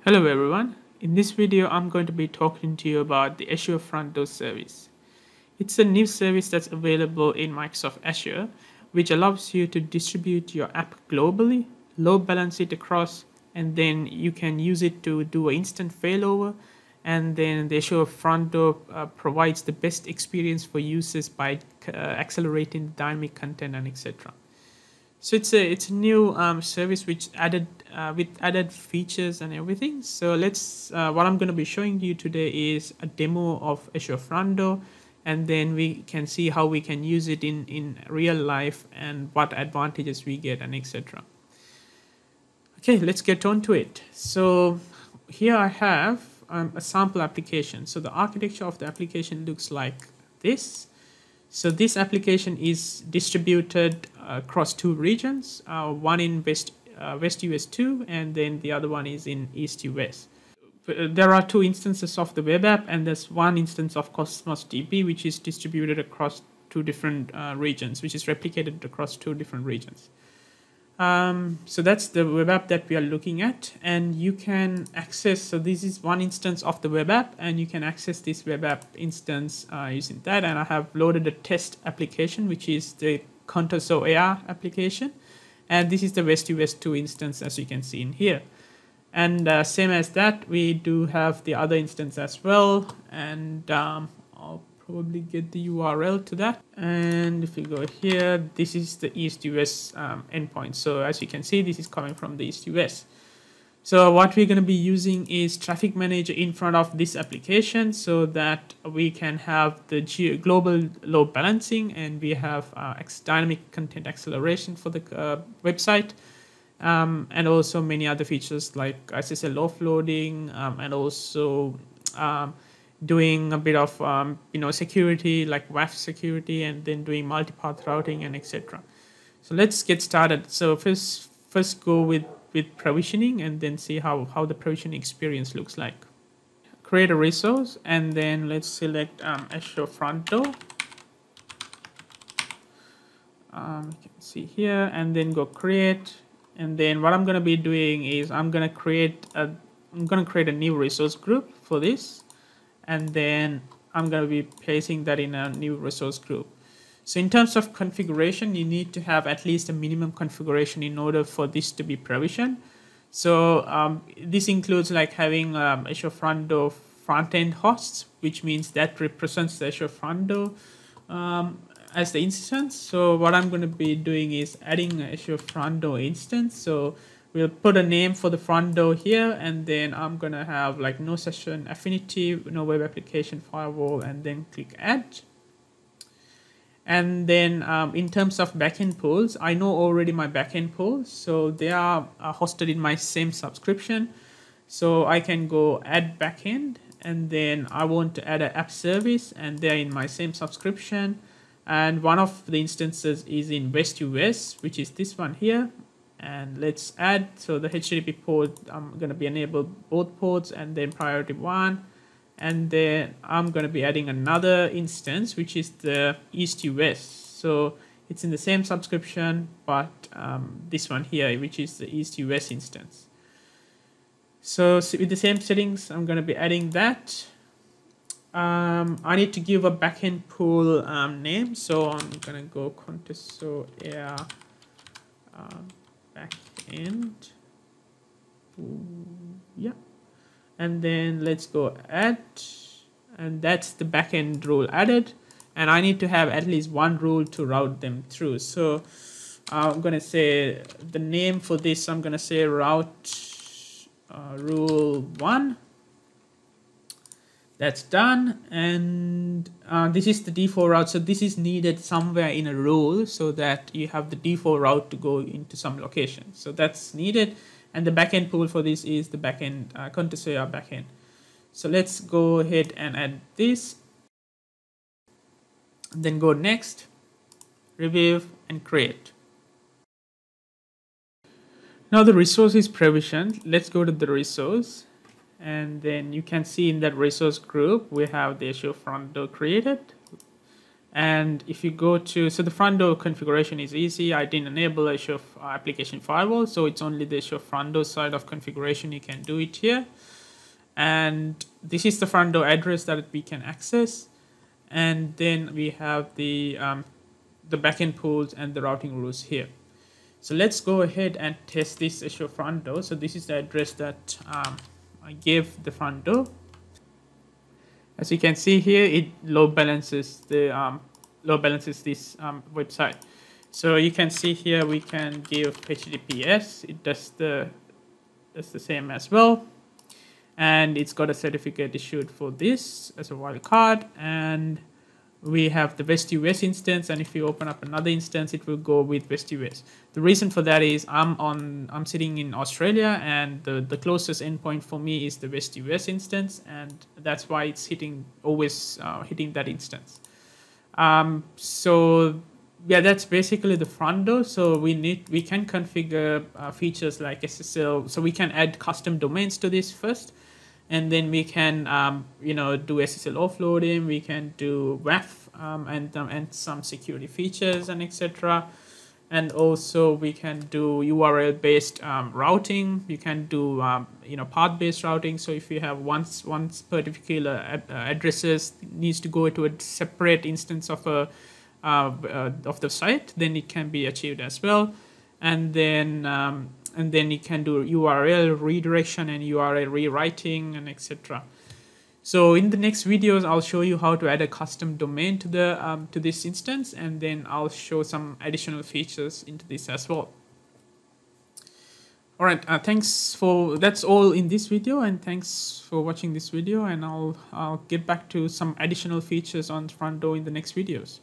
Hello everyone. In this video, I'm going to be talking to you about the Azure Front Door service. It's a new service that's available in Microsoft Azure, which allows you to distribute your app globally, load balance it across, and then you can use it to do an instant failover. And then the Azure Front Door provides the best experience for users by accelerating dynamic content and etc. So it's a new service which added with added features and everything. So let's what I'm going to be showing you today is a demo of Azure Front Door, and then we can see how we can use it in real life and what advantages we get and etc. Okay, let's get on to it. So here I have a sample application. So the architecture of the application looks like this. So this application is distributed across two regions, one in West US 2, and then the other one is in East US. There are two instances of the web app, and there's one instance of CosmosDB, which is distributed across two different regions, which is replicated across two different regions. So that's the web app that we are looking at, and you can access, so this is one instance of the web app, and you can access this web app instance using that. And I have loaded a test application, which is the Contoso AR application, and this is the West US 2 instance, as you can see in here. And same as that, we do have the other instance as well, and I'll probably get the URL to that. And if you go here, this is the East US endpoint. So as you can see, this is coming from the East US. So what we're going to be using is Traffic Manager in front of this application so that we can have the global load balancing, and we have dynamic content acceleration for the website, and also many other features like SSL offloading, and also doing a bit of security like WAF security, and then doing multipath routing and etc. So let's get started. So first go with provisioning, and then see how the provisioning experience looks like. Create a resource, and then let's select Azure Front Door. You can see here, and then go create. And then what I'm going to be doing is I'm going to create a new resource group for this. And then I'm going to be placing that in a new resource group. So in terms of configuration, you need to have at least a minimum configuration in order for this to be provisioned. So this includes like having Azure Front Door front-end hosts, which means that represents the Azure Front Door as the instance. So what I'm going to be doing is adding an Azure Front Door instance. So we'll put a name for the front door here, and then I'm going to have like no session affinity, no web application firewall, and then click add. And then in terms of backend pools, I know already my backend pools, so they are hosted in my same subscription. So I can go add backend, and then I want to add an app service, and they're in my same subscription. And one of the instances is in West US, which is this one here. And let's add, so the HTTP port, I'm going to be enable both ports, and then priority 1. And then I'm going to be adding another instance, which is the East US. So it's in the same subscription, but this one here, which is the East US instance. So with the same settings, I'm going to be adding that. I need to give a backend pool name. So I'm going to go Contoso Air backend. Yeah, and then let's go add, and that's the backend rule added, and I need to have at least one rule to route them through. So I'm gonna say the name for this, I'm gonna say route rule 1. That's done, and this is the default route. So this is needed somewhere in a rule so that you have the default route to go into some location. So that's needed, and the backend pool for this is the backend Contoso backend. So let's go ahead and add this, and then go next, review, and create. Now the resource is provisioned. Let's go to the resource. And then you can see in that resource group, we have the Azure Front Door created. And if you go to, so the front door configuration is easy. I didn't enable Azure application firewall, so it's only the Azure front door side of configuration. You can do it here. And this is the front door address that we can access. And then we have the backend pools and the routing rules here. So let's go ahead and test this Azure front door. So this is the address that I gave the front door. As you can see here, it load balances this website. So you can see here we can give HTTPS. It does the same as well, and it's got a certificate issued for this as a wildcard. And we have the West US instance, and if you open up another instance, it will go with West US. The reason for that is I'm sitting in Australia, and the closest endpoint for me is the West US instance, and that's why it's always hitting that instance. So yeah, that's basically the front door. So we can configure features like SSL, so we can add custom domains to this first. And then we can, do SSL offloading. We can do WAF and some security features and etc. And also we can do URL-based routing. You can do, path-based routing. So if you have one particular addresses needs to go to a separate instance of the site, then it can be achieved as well. And then you can do URL redirection and URL rewriting and etc. So in the next videos, I'll show you how to add a custom domain to this instance, and then I'll show some additional features into this as well. All right, that's all in this video, and thanks for watching this video, and I'll get back to some additional features on front door in the next videos.